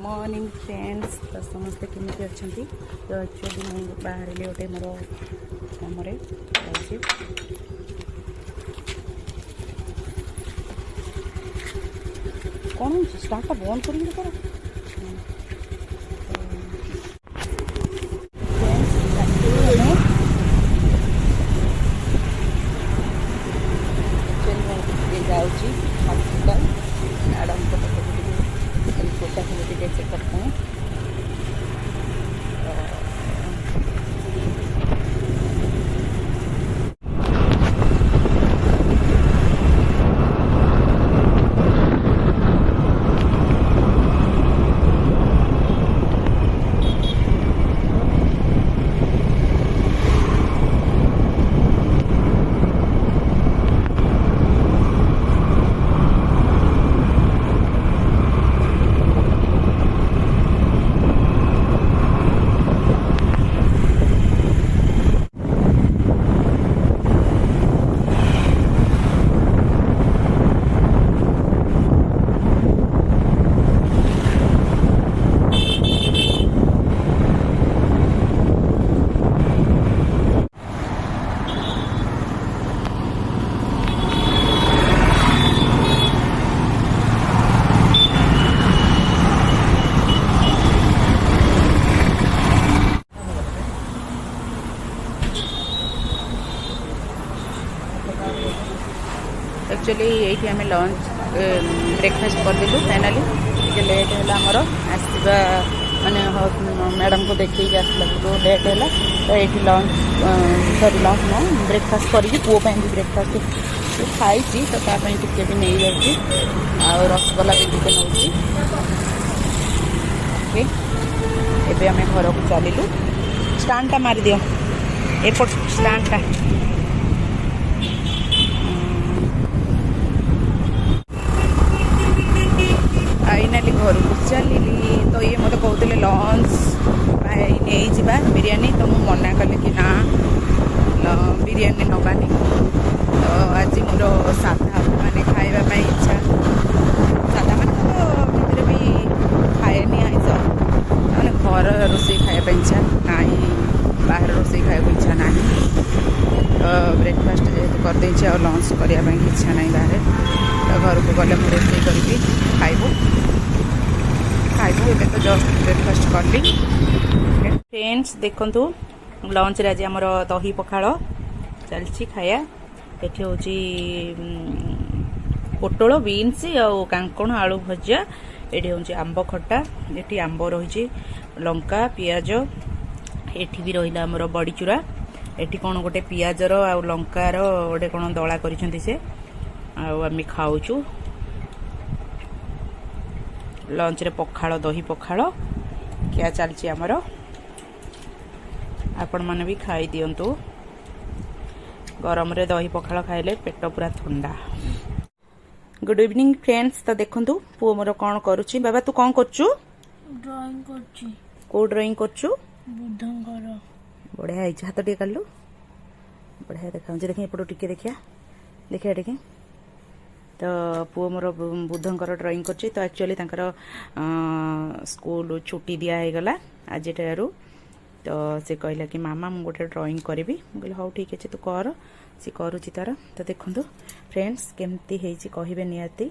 Morning friends तो समस्ते केमी अच्छा तो एक्चुअली मुझे बाहर गोटे मोर कम कौन हो स्टार्ट बंद कर हॉस्पिटल मैडम को चेकअप करें एक्चुअली ये आम लंच ब्रेकफास्ट करदेलु फाइनाली टे लेट है आमर आसवा माने मैडम को देखी आसला तो लेट है तो ये लंच सॉरी लंच न ब्रेकफास्ट करी पुओ भी ब्रेकफास्ट खाई तो टे भी नहीं जाऊँगी आ रसगोला भी टे नौची ओके एवं आम घर को चलू स्टांडटा मारी दियो एपट स्टांडटा फाइनाली घर को चलि तो ये मत कहते लंच भाई नहीं जावा बिरयानी तो मुझे मना कले कि ना बिरयानी नबानी तो आज मोर साधा माने खाइबा इच्छा साधा मान तो भी खाएनी आइस मैंने घर रोषे खाया इच्छा ना बाहर रोषे खाया इच्छा ना तो ब्रेकफास्ट जेहतु करदे और लंच करने इच्छा ना बाहर तो घर को गले मुझे रोषे करी खाइबू तो जस्ट ब्रेकफास्ट कली फ्रेंड्स देखु लंच रे आज आमर दही पखाड़ चलती खाया ये हूँ पोटल बीन्स आउ कांकण आलू भजा ये हूँ आंब खटा ये आंब रही लंका पियाज एठी भी रहा आमर बड़ीचूरा ये कौन गोटे पियाजर आ लंकार गोटे कौन दला कर से आम खाऊचु लंच रे पखाड़ दही पखाड़ क्या चलची आमर आपण माने भी खाई दियंतु गरम रे दही पखाड़ खाइले पेट पूरा ठंडा। गुड इवनिंग फ्रेंड्स तो देखंतु पुओ मोर कौन करुची बाबा तू कौन करचु ड्राइंग करची को ड्राइंग करचु बुद्धंकर बढ़िया है हाथ टे कालु बढ़िया देखा देखिए एपटो टिके देखिया देखिया टिके तो पुओ मोर बुद्धंकर ड्राइंग करची तो एक्चुअली तांकर स्कूल छुट्टी दिया है गला आज ठारू तो से कहला कि मामा मु गोटे ड्राइंग करी कहली हाँ ठीक अच्छे तू कर सी करुची तार तो देखु फ्रेंड्स केमती है कहे निहाती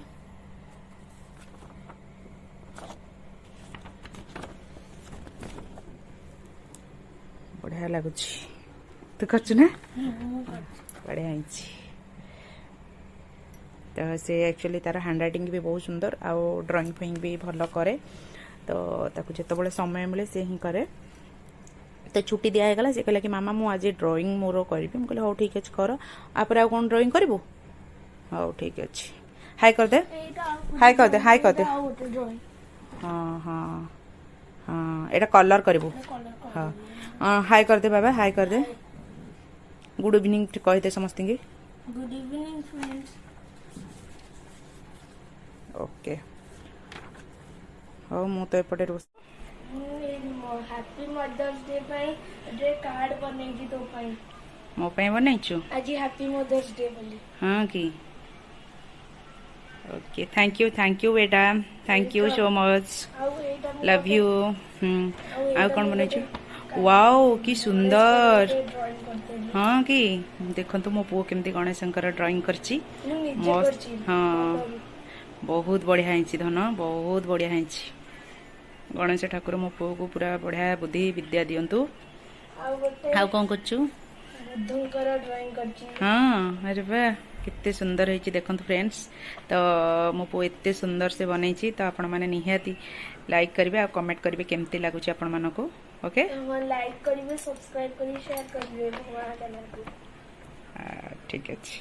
बढ़िया लगुच तू करचु ना बढ़िया है तो से एक्चुअली तार हैंड राइटिंग भी बहुत सुंदर आउ ड्राइंग फेइंग भी भल करे तो ताकू जिते समय मिले से ही करे तो छुट्टी दिगला से कहला कि मामा मु आज ड्राइंग मोर करी कहली हाँ ठीक अच्छे कर आप कौन ड्राइंग करू हाँ ठीक अच्छे हाई कर दे हाई कर दे हाई कर दे हाँ हाँ हाँ एटा कलर करू हाँ हाई कर दे बाबा हाई कर दे गुड इवनिंग कहते समस्त गुड इवनिंग फ्रेंड्स ओके हाँ मु तो एपटे रोष हैप्पी मदर्स डे रे कार्ड बनेगी तो मो बनईचु आज हैप्पी मदर्स डे बोली हाँ कि ओके थैंक यू बेटा थैंक यू सो मच ଆଉ ଏଇଟା ମୁଁ लव यू आ कौन बनैछु वाओ कि सुंदर ଡ୍ରଇଂ କରିଥିଲି हाँ कि देखो मो पुओ केमती गणेशंकर ड्राइंग करची ମୁଁ ନିଜେ मस्त କରିଛି हाँ बहुत बढ़िया हैची धन बहुत बढ़िया हैची गणेश ठाकुर मो पुओ को पूरा बढ़िया बुद्धि विद्या दियंतु ଆଉ ଗୋଟେ आ कौन करछु ବୁଦ୍ଧଙ୍କର ଡ୍ରଇଂ କରିଛି हाँ अरे वाह केते सुंदर है देखो फ्रेंड्स तो मो पु एते सुंदर से बनई तो आपण मैंने निहाती लाइक करेंगे आ कमेंट करेंगे केमती लगुच आपण मानक ओके ଲାଇକ୍ କରିବେ ସବସ୍କ୍ରାଇବ୍ କରି ସେୟାର କରିବେ ମୋ ଚैनल को ठीक अच्छे